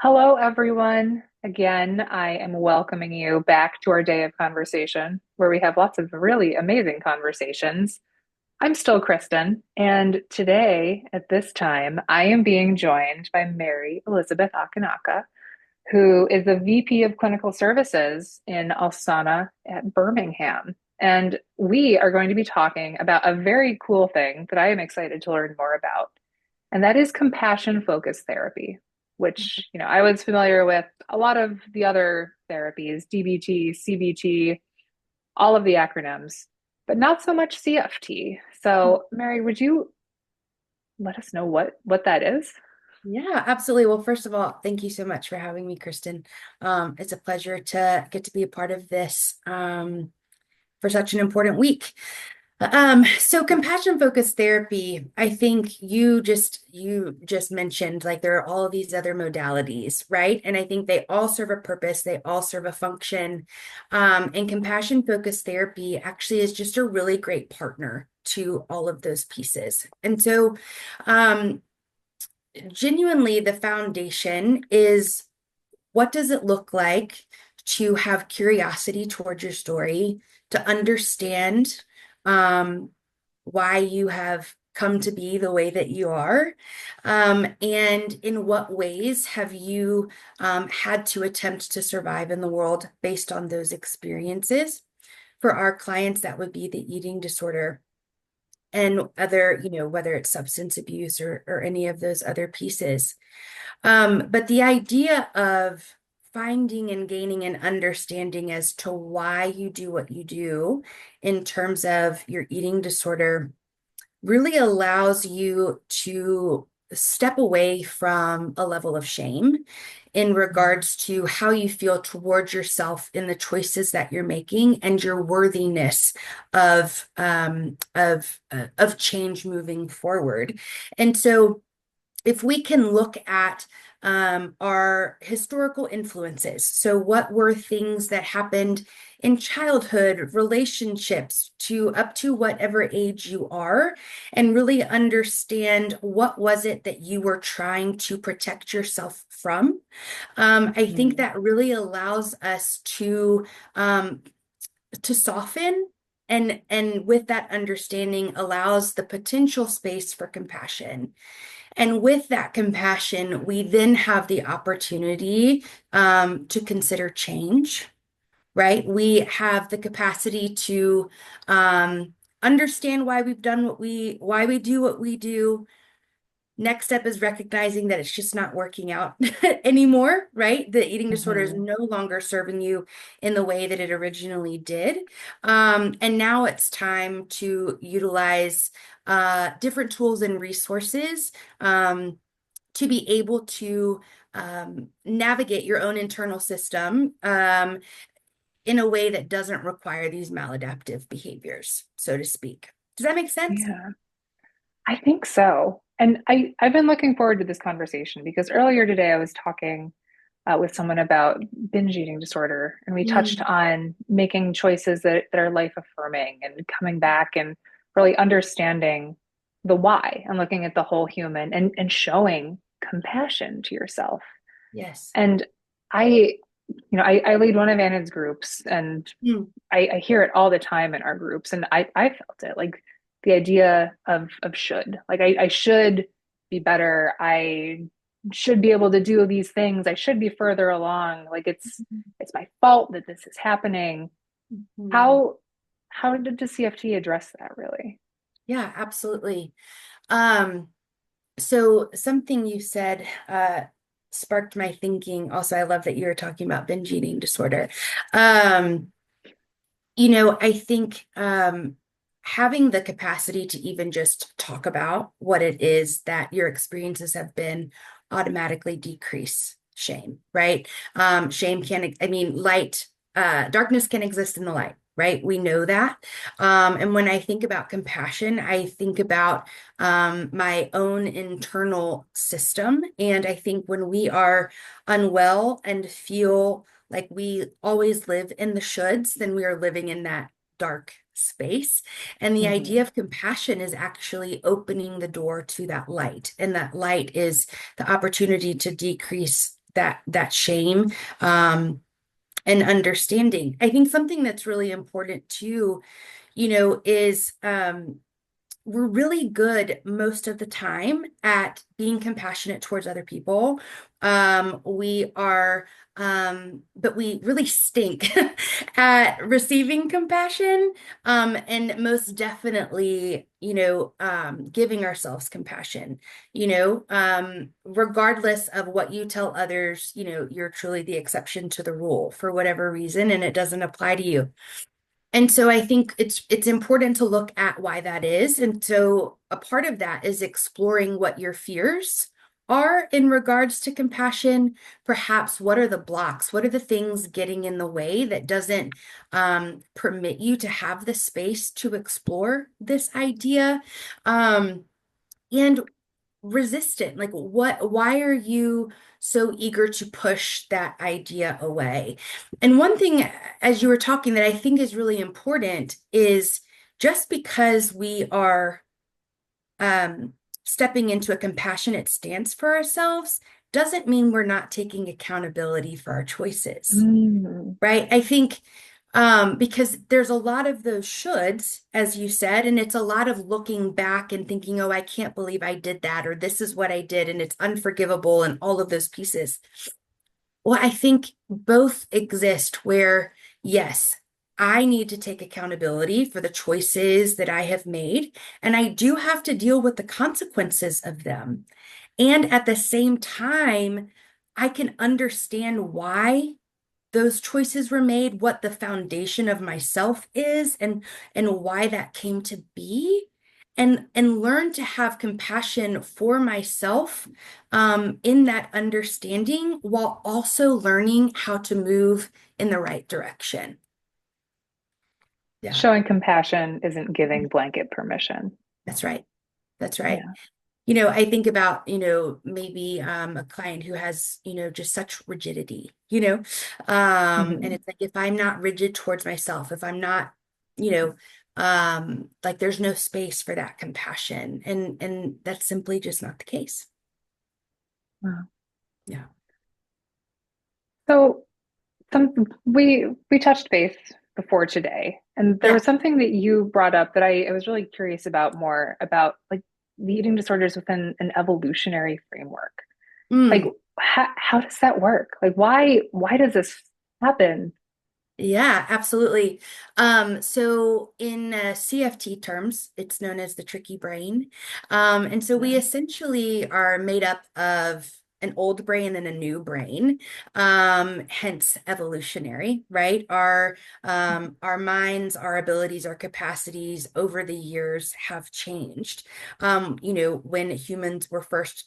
Hello, everyone. Again, I am welcoming you back to our day of conversation where we have lots of really amazing conversations. I'm still Kristen, and today at this time, I am being joined by Mary Elizabeth Akanaka, who is the VP of Clinical Services in Alsana at Birmingham. And we are going to be talking about a very cool thing that I am excited to learn more about, and that is compassion focused therapy, which, I was familiar with a lot of the other therapies, DBT, CBT, all of the acronyms, but not so much CFT. So, Mary, would you let us know what that is? Yeah, absolutely. Well, first of all, thank you so much for having me, Kristen. It's a pleasure to get to be a part of this for such an important week. So compassion focused therapy, I think you just mentioned like there are all of these other modalities, right? And I think they all serve a purpose, they all serve a function. And compassion focused therapy actually is just a really great partner to all of those pieces. And so um genuinely the foundation is, what does it look like to have curiosity towards your story, to understand um, why you have come to be the way that you are, and in what ways have you had to attempt to survive in the world based on those experiences. For our clients, that would be the eating disorder and other, whether it's substance abuse or any of those other pieces. But the idea of finding and gaining an understanding as to why you do what you do in terms of your eating disorder really allows you to step away from a level of shame in regards to how you feel towards yourself in the choices that you're making and your worthiness of change moving forward. And so if we can look at our historical influences. So, what were things that happened in childhood, relationships to up to whatever age you are, and really understand what was it that you were trying to protect yourself from. I think Mm, that really allows us to soften. And with that understanding allows the potential space for compassion. And with that compassion, we then have the opportunity to consider change, right? We have the capacity to understand why we've done why we do what we do. Next step is recognizing that it's just not working out anymore, right? The eating disorder is mhm. no longer serving you in the way that it originally did. And now it's time to utilize different tools and resources to be able to navigate your own internal system in a way that doesn't require these maladaptive behaviors, so to speak. Does that make sense? Yeah, I think so. And I've been looking forward to this conversation because earlier today I was talking with someone about binge eating disorder, and we touched Mm. on making choices that are life affirming and coming back and really understanding the why and looking at the whole human and showing compassion to yourself. Yes. And I, I lead one of ANAD's groups, and Mm. I hear it all the time in our groups, and I felt it like the idea of should, like I should be better. I should be able to do these things. I should be further along. Like it's my fault that this is happening. Mhm. How how did the CFT address that really? Yeah, absolutely. Um, so something you said sparked my thinking. Also, I love that you were talking about binge eating disorder. Um, I think having the capacity to even just talk about what it is that your experiences have been automatically decrease shame, right? Shame can, I mean, darkness can exist in the light. Right. We know that. And when I think about compassion, I think about my own internal system. And I think when we are unwell and feel like we always live in the shoulds, then we are living in that dark space. And the idea Hmm. of compassion is actually opening the door to that light. And that light is the opportunity to decrease that shame, and understanding. I think something that's really important too, is we're really good most of the time at being compassionate towards other people. We are, but we really stink at receiving compassion, and most definitely, giving ourselves compassion. Regardless of what you tell others, you're truly the exception to the rule for whatever reason, and it doesn't apply to you. And so I think it's important to look at why that is. And so a part of that is exploring what your fears are in regards to compassion. Perhaps what are the blocks? What are the things getting in the way that doesn't permit you to have the space to explore this idea? And resistant, like why are you so eager to push that idea away? And one thing, as you were talking, that I think is really important is just because we are stepping into a compassionate stance for ourselves doesn't mean we're not taking accountability for our choices, Mm. right? I think because there's a lot of those shoulds, as you said, and it's a lot of looking back and thinking, oh, I can't believe I did that, or this is what I did, and it's unforgivable, and all of those pieces. Well, I think both exist where, yes, I need to take accountability for the choices that I have made, and I do have to deal with the consequences of them. And at the same time, I can understand why those choices were made, what the foundation of myself is, and why that came to be, and learn to have compassion for myself, in that understanding, while also learning how to move in the right direction. Yeah, Showing compassion isn't giving blanket permission. that's right. That's right. Yeah. I think about, maybe a client who has, just such rigidity, and Mhm. it's like if I'm not rigid towards myself, if I'm not, you know, like there's no space for that compassion. And that's simply just not the case. Wow. Yeah. So we touched base before today, and there Yeah. was something that you brought up that I was really curious about more about like the eating disorders within an evolutionary framework. Like Mm. how does that work? Like why does this happen? Yeah, absolutely. So in CFT terms, it's known as the tricky brain. And so we Yeah. essentially are made up of an old brain and a new brain, hence evolutionary, right? Our minds, our abilities, our capacities over the years have changed. When humans were first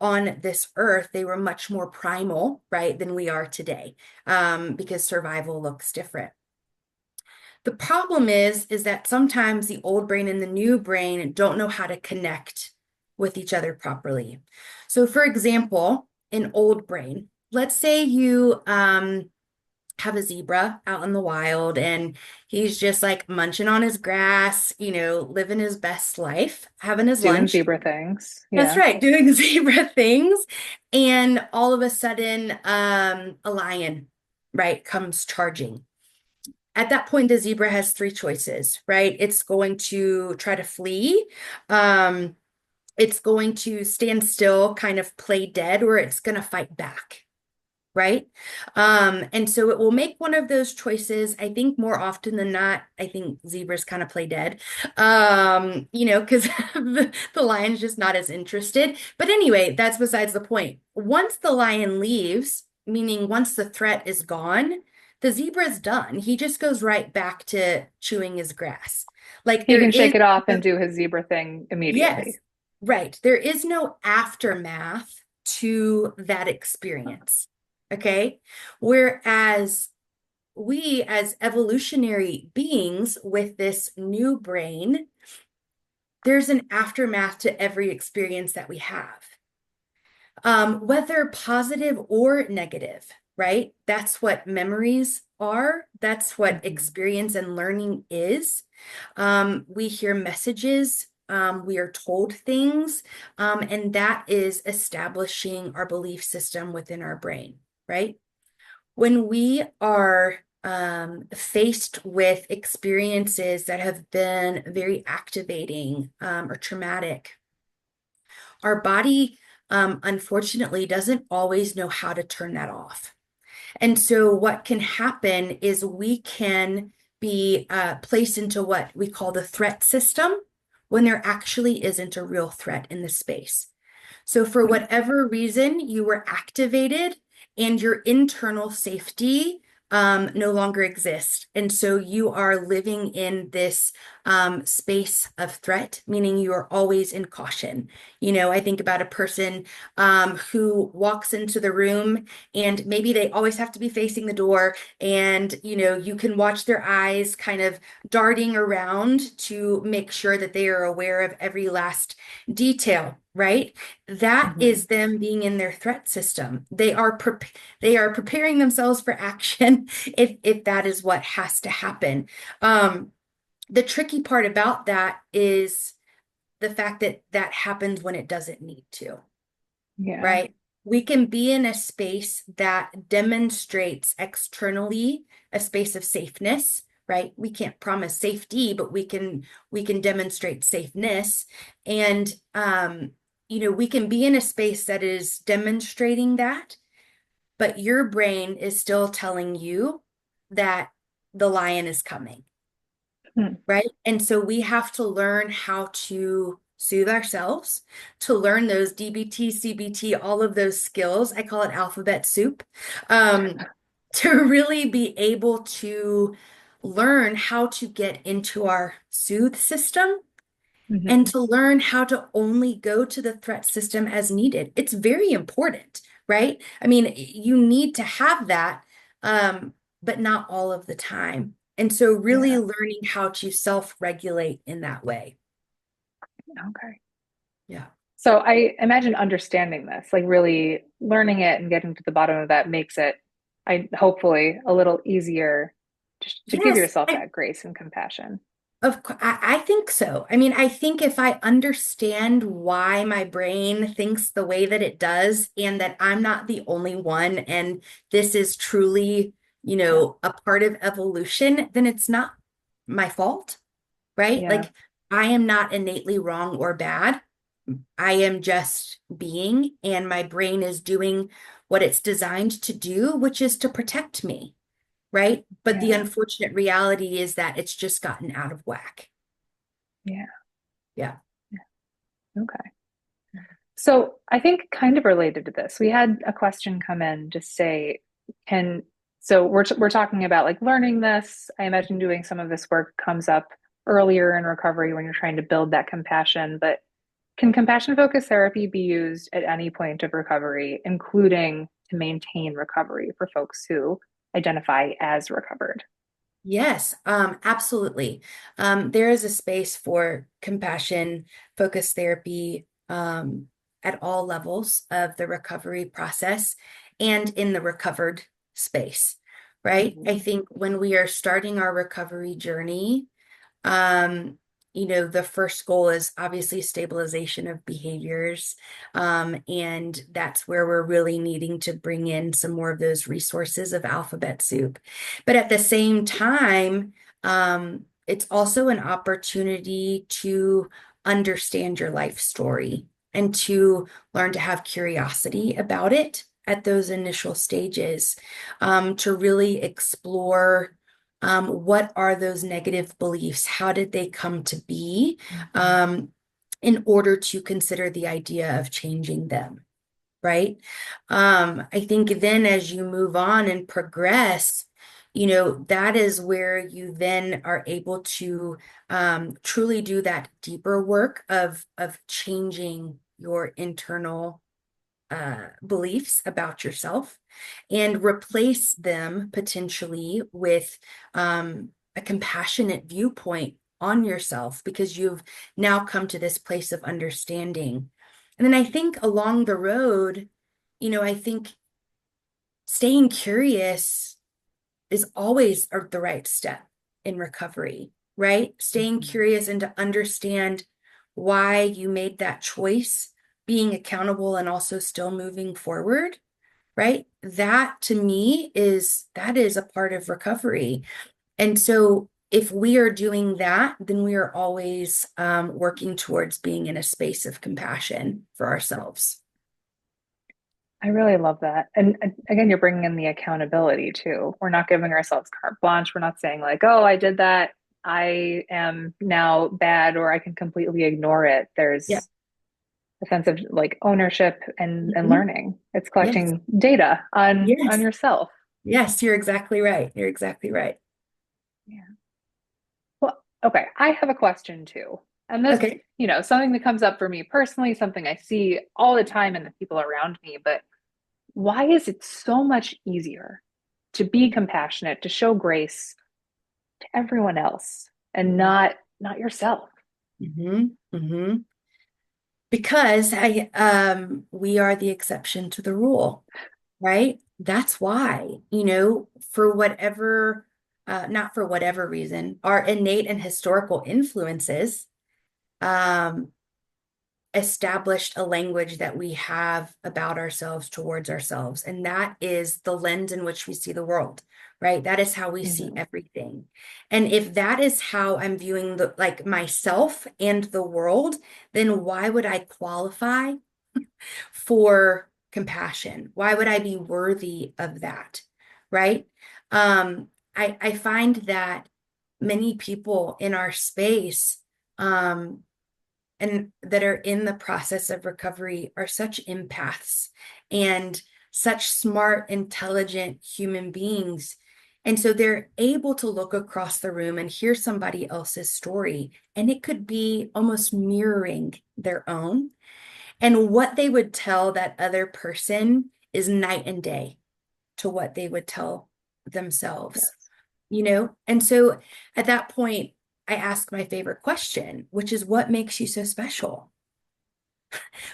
on this earth, they were much more primal, right, than we are today, because survival looks different. The problem is that sometimes the old brain and the new brain don't know how to connect with each other properly. So, for example, an old brain, let's say you have a zebra out in the wild and he's just like munching on his grass, living his best life, having his Doing lunch. zebra things. That's Yeah. right, doing zebra things. And all of a sudden, a lion, right, comes charging. At that point, the zebra has three choices, right? It's going to try to flee. Um, it's going to stand still, kind of play dead, or it's going to fight back, right? And so it will make one of those choices. I think more often than not, I think zebras kind of play dead, because the lion's just not as interested. But anyway, that's besides the point. Once the lion leaves, meaning once the threat is gone, the zebra's done. He just goes right back to chewing his grass. Like He there can is shake it off and no, do his zebra thing yes, immediately. right. There is no aftermath to that experience. Okay. Whereas we, as evolutionary beings with this new brain, there's an aftermath to every experience that we have, whether positive or negative, right? That's what memories are. That's what Mhm. experience and learning is. We hear messages we are told things, and that is establishing our belief system within our brain, right? When we are faced with experiences that have been very activating or traumatic, our body, unfortunately, doesn't always know how to turn that off. And so, what can happen is we can be placed into what we call the threat system when there actually isn't a real threat in the space. So, for whatever reason, you were activated and your internal safety no longer exists. And so you are living in this space of threat, meaning you are always in caution. You know, I think about a person who walks into the room and maybe they always have to be facing the door, and, you know, you can watch their eyes kind of darting around to make sure that they are aware of every last detail, right? That Mhm. is them being in their threat system. They are preparing themselves for action if that is what has to happen. Um, the tricky part about that is the fact that that happens when it doesn't need to, Yeah. right? We can be in a space that demonstrates externally a space of safeness, right? We can't promise safety, but we can demonstrate safeness. And you know, we can be in a space that is demonstrating that, but your brain is still telling you that the lion is coming, Hmm. right? And so we have to learn how to soothe ourselves, to learn those DBT, CBT, all of those skills. I call it alphabet soup, um, to really be able to learn how to get into our soothe system and Mhm. to learn how to only go to the threat system as needed. It's very important, right? I mean, you need to have that, um, but not all of the time. And so, really Yeah. learning how to self-regulate in that way. Okay. Yeah. So I imagine understanding this, like really learning it and getting to the bottom of that makes it, I hopefully a little easier just to give Yes, yourself that grace and compassion. of course, I think so. I mean, I think if I understand why my brain thinks the way that it does, and that I'm not the only one, and this is truly, you Yeah. know, a part of evolution, then it's not my fault, right? Yeah. Like, I am not innately wrong or bad. I am just being, and my brain is doing what it's designed to do, which is to protect me, right? But the Yeah. unfortunate reality is that it's just gotten out of whack. Yeah. Yeah. Yeah. Okay. So I think kind of related to this, we had a question come in to say, can so we're talking about like learning this. I imagine doing some of this work comes up earlier in recovery when you're trying to build that compassion, but can compassion focused therapy be used at any point of recovery, including to maintain recovery for folks who identify as recovered? Yes, absolutely. There is a space for compassion focused therapy at all levels of the recovery process and in the recovered space, right? I Mhm. think when we are starting our recovery journey, Um, you know, the first goal is obviously stabilization of behaviors. And that's where we're really needing to bring in some more of those resources of alphabet soup. But at the same time, it's also an opportunity to understand your life story and to learn to have curiosity about it at those initial stages, to really explore what are those negative beliefs? How did they come to be? Um, in order to consider the idea of changing them, right? I think then as you move on and progress, you know, that is where you then are able to truly do that deeper work of changing your internal beliefs about yourself and replace them potentially with a compassionate viewpoint on yourself because you've now come to this place of understanding. And then I think along the road, you know, I think staying curious is always the right step in recovery, right? Staying Mhm. curious and to understand why you made that choice, being accountable and also still moving forward, right? That to me that is a part of recovery. And so if we are doing that, then we are always working towards being in a space of compassion for ourselves. I really love that. And again, you're bringing in the accountability too. We're not giving ourselves carte blanche. We're not saying like, oh, I did that. I am now bad, or I can completely ignore it. Yeah. There's a sense of like ownership and Mhm. learning. It's Yes. collecting data on Yes. yourself. Yes, you're exactly right. You're exactly right. Yeah. Well, okay, I have a question too. And this, Okay. something that comes up for me personally, something I see all the time in the people around me, but why is it so much easier to be compassionate, to show grace to everyone else and not yourself? Hmm. Hmm. Because we are the exception to the rule, right? That's why, for whatever, not for whatever reason, our innate and historical influences, um, established a language that we have about ourselves towards ourselves. And that is the lens in which we see the world, right? That is how we see Mhm. everything. And if that is how I'm viewing the like myself and the world, then why would I qualify for compassion? Why would I be worthy of that? Right? I find that many people in our space, um, and that are in the process of recovery are such empaths and such smart, intelligent human beings. And so they're able to look across the room and hear somebody else's story, and it could be almost mirroring their own. And what they would tell that other person is night and day to what they would tell themselves, Yes. And so at that point, I ask my favorite question, which is what makes you so special?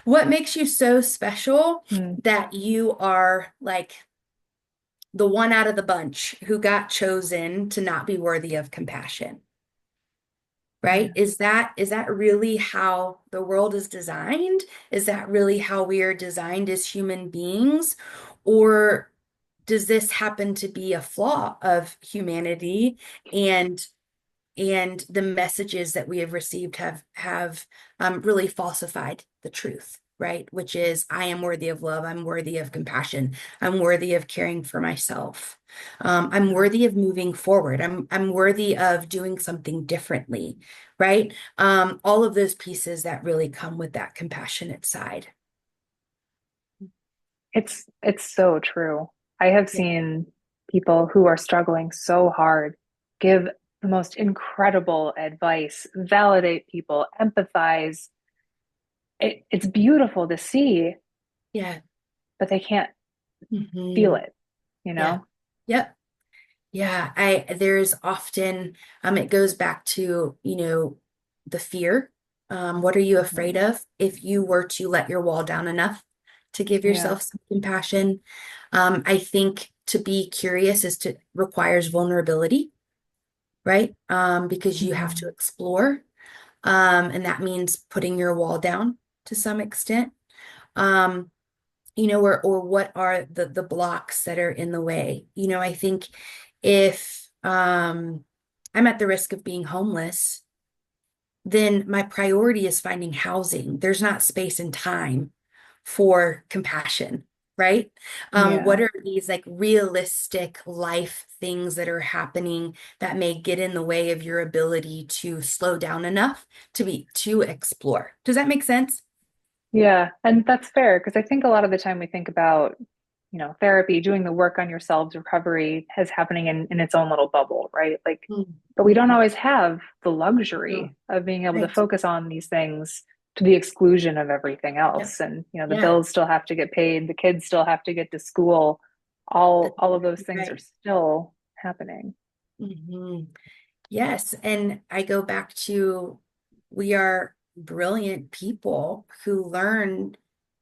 What makes you so special Mm, that you are like the one out of the bunch who got chosen to not be worthy of compassion? Right? yeah. Is that really how the world is designed? Is that really how we are designed as human beings? Or does this happen to be a flaw of humanity and the messages that we have received have really falsified the truth, right? Which is, I am worthy of love. I'm worthy of compassion. I'm worthy of caring for myself. I'm Yeah. worthy of moving forward. I'm worthy of doing something differently, right? All of those pieces that really come with that compassionate side. It's so true. I have Yeah. seen people who are struggling so hard give the most incredible advice, validate people, empathize. It's beautiful to see, Yeah. but they can't feel Hmm. it, you Yeah. know? Yep. Yeah, there's often it goes back to, the fear. What are you afraid Mhm. of if you were to let your wall down enough to give Yeah. yourself some compassion? I think to be curious requires vulnerability, right? Because you have to Mhm. explore. And that means putting your wall down to some extent. Um, or what are the blocks that are in the way? I think if I'm at the risk of being homeless, then my priority is finding housing. There's not space and time for compassion, right? What Yeah. are these like realistic life things that are happening that may get in the way of your ability to slow down enough to explore? Does that make sense? Yeah. And that's fair because I think a lot of the time we think about, therapy, doing the work on yourselves, recovery as happening in its own little bubble, right? Like, but we don't Mm-hmm. always have the No. luxury of being able to Right. focus on these things to the exclusion of everything Yep. else. And, the Yeah. bills still have to get paid, the kids still have to get to school. All of those things are Right. still happening. Hmm. Yes. And I go back to we are brilliant people who learn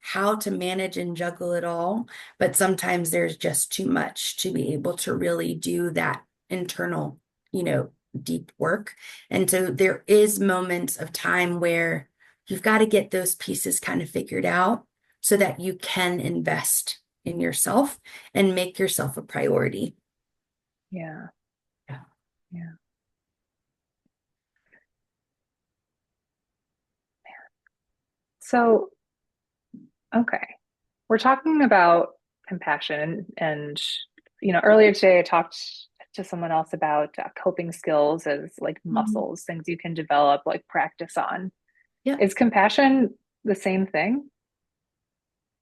how to manage and juggle it all, but sometimes there's just too much to be able to really do that internal, you know, deep work. And so there is moments of time where you've got to get those pieces kind of figured out so that you can invest in yourself and make yourself a priority. Yeah. Yeah. Yeah. So, okay. We're talking about compassion and earlier today I talked to someone else about coping skills as like Mhm. muscles, things you can develop, like practice on. Yeah. Is compassion the same thing?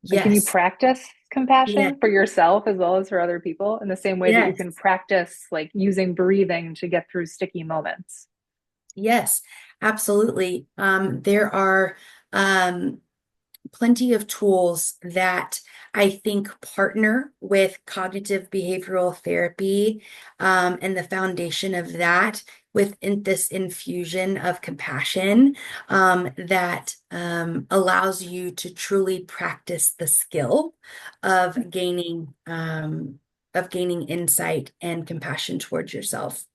Like, can you Yes. practice Yeah. compassion for yourself as well as for other people in the same way that you Yes. can practice like using breathing to get through sticky moments? Yes. Absolutely. There are um, plenty of tools that I think partner with cognitive behavioral therapy, and the foundation of that with this infusion of compassion, that allows you to truly practice the skill of gaining insight and compassion towards yourself.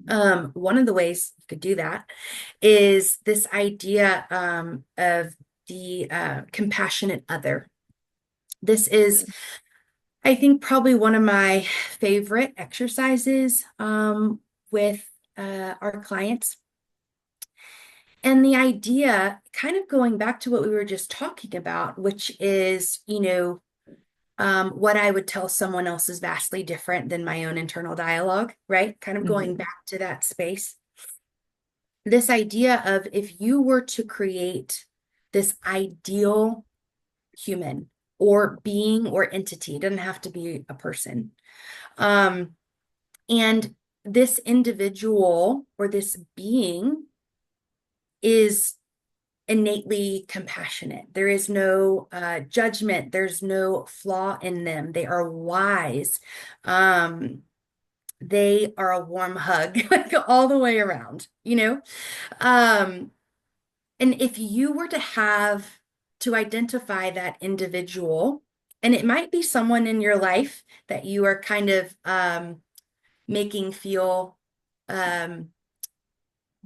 One of the ways you could do that is this idea of the compassionate other. This is, I think, probably one of my favorite exercises with our clients. And the idea, kind of going back to what we were just talking about, which is, what I would tell someone else is vastly different than my own internal dialogue, right? Kind of going Hmm. back to that space. This idea of if you were to create this ideal human or being or entity, it doesn't have to be a person. Um, and this individual or this being is innately compassionate. There is no judgment, there's no flaw in them. They are wise. Um, they are a warm hug, like all the way around, you know? Um, And if you were to have to identify that individual, and it might be someone in your life that you are kind of making feel um,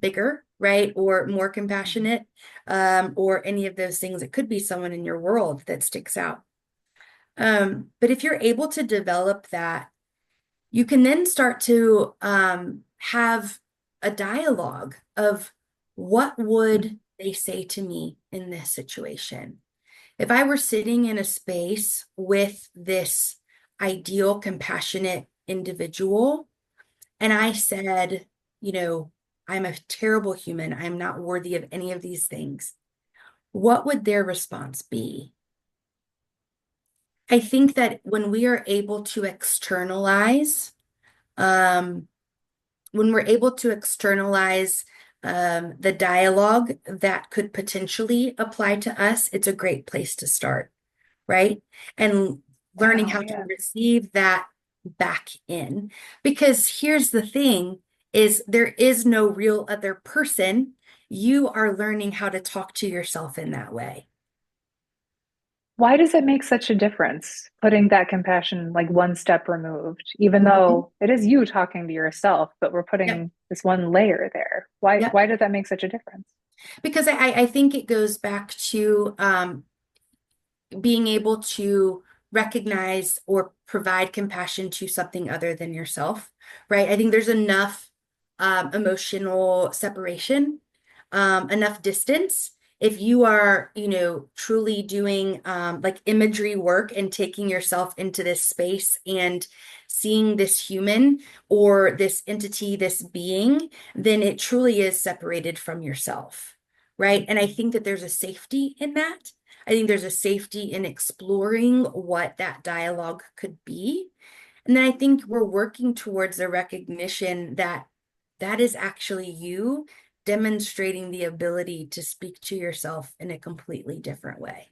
bigger, right? Or more compassionate, or any of those things. It could be someone in your world that sticks out. But if you're able to develop that, you can then start to have a dialogue of what would they say to me in this situation? If I were sitting in a space with this ideal, compassionate individual, and I said, you know, I'm a terrible human, I'm not worthy of any of these things, what would their response be? I think that when we are able to externalize, um, when we're able to externalize the dialogue that could potentially apply to us, it's a great place to start, right? And learning Wow, how to yeah. receive that back in. Because here's the thing is there is no real other person. You are learning how to talk to yourself in that way. Why does it make such a difference putting that compassion like one step removed, even Mhm. though it is you talking to yourself, but we're Yep. putting this one layer there? Why Yep. why does that make such a difference? Because I think it goes back to being able to recognize or provide compassion to something other than yourself, right? I think there's enough emotional separation, enough distance. If you are, truly doing like imagery work and taking yourself into this space and seeing this human or this entity, this being, then it truly is separated from yourself, right? And I think that there's a safety in that. I think there's a safety in exploring what that dialogue could be. And then I think we're working towards the recognition that that is actually you demonstrating the ability to speak to yourself in a completely different way.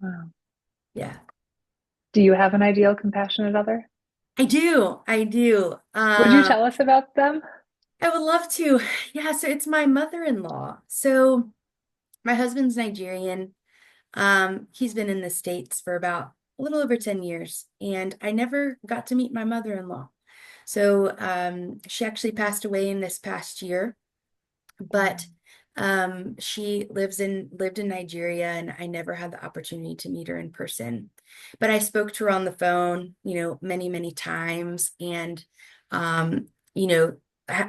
Wow. Yeah, Do you have an ideal compassionate other? I do. I do. Would you tell us about them? I would love to. Yeah, so it's my mother-in-law. So my husband's Nigerian. He's been in the States for about a little over 10 years, and I never got to meet my mother-in-law. So she actually passed away in this past year, but Um, She lived in Nigeria, and I never had the opportunity to meet her in person. But I spoke to her on the phone, many, many times, and you know,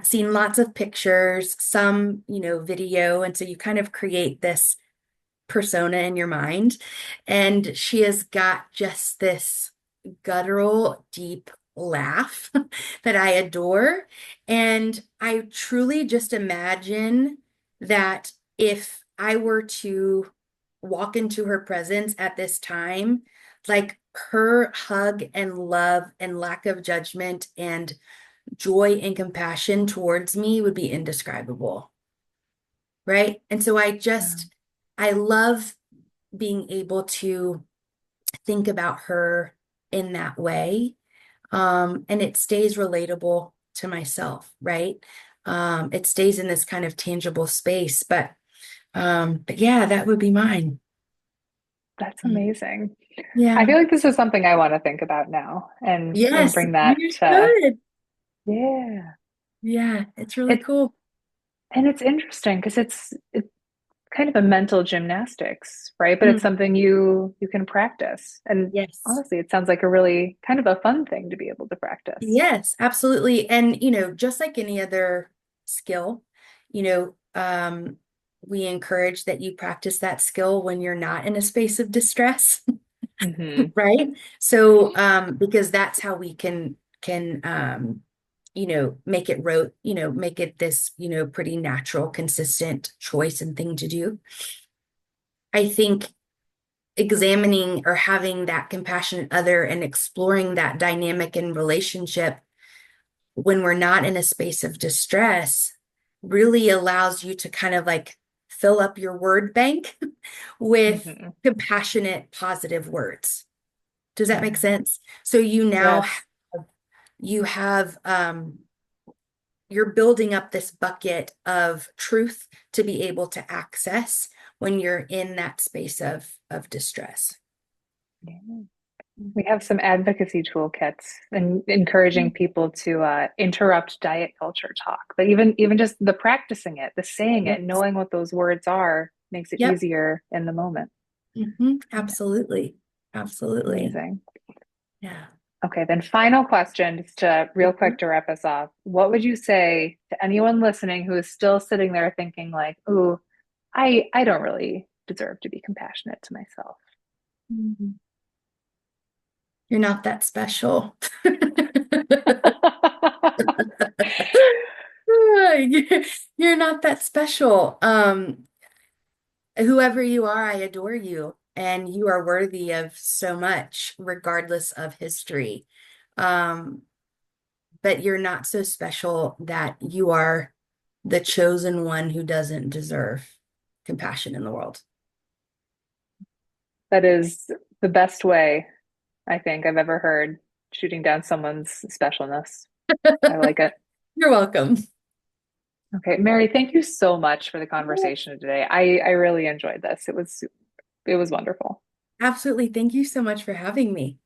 seen lots of pictures, some, video, and so you kind of create this persona in your mind. And she has got just this guttural, deep laugh that I adore. And I truly just imagine that if I were to walk into her presence at this time, like her hug and love and lack of judgment and joy and compassion towards me would be indescribable. Right. And so Yeah. I love being able to think about her in that way. And it stays relatable to myself, right? It stays in this kind of tangible space, but yeah, that would be mine. That's Mm. amazing. I Yeah. feel like this is something I want to think about now and Yes, bring that you to, should. yeah. Yeah, it's really It cool. and it's interesting because it's kind of a mental gymnastics, right? But it's Mm. something you can practice. And Yes. honestly, it sounds like a really kind of a fun thing to be able to practice. Yes, absolutely. And, just like any other skill, you know, um, we encourage that you practice that skill when you're not in a space of distress, Hmm. right? So, because that's how we can make it make it this, pretty natural, consistent choice and thing to do. I think examining or having that compassionate other and exploring that dynamic in relationship when we're not in a space of distress really allows you to kind of like fill up your word bank with Hmm. compassionate, positive words. Does that make Yeah. sense? So you now Yes. you have you're building up this bucket of truth to be able to access when you're in that space of distress. Yeah. We have some advocacy toolkits and encouraging people to interrupt diet culture talk. But even just the practicing it, the saying it, Yes. knowing what those words are makes it Yep. easier in the moment. Yeah, Absolutely. Absolutely. amazing. Yeah. Okay, then final question, just to real quick Mhm. to wrap us off. What would you say to anyone listening who is still sitting there thinking like, "Ooh, I don't really deserve to be compassionate to myself." Mhm. You're not that special. You're not that special. Whoever you are, I adore you, and you are worthy of so much, regardless of history. Um, but you're not so special that you are the chosen one who doesn't deserve compassion in the world. That is the best way I think I've ever heard shooting down someone's specialness. I like it. You're welcome. Okay, Mary, thank you so much for the conversation today. I really enjoyed this. It was wonderful. Absolutely. Thank you so much for having me.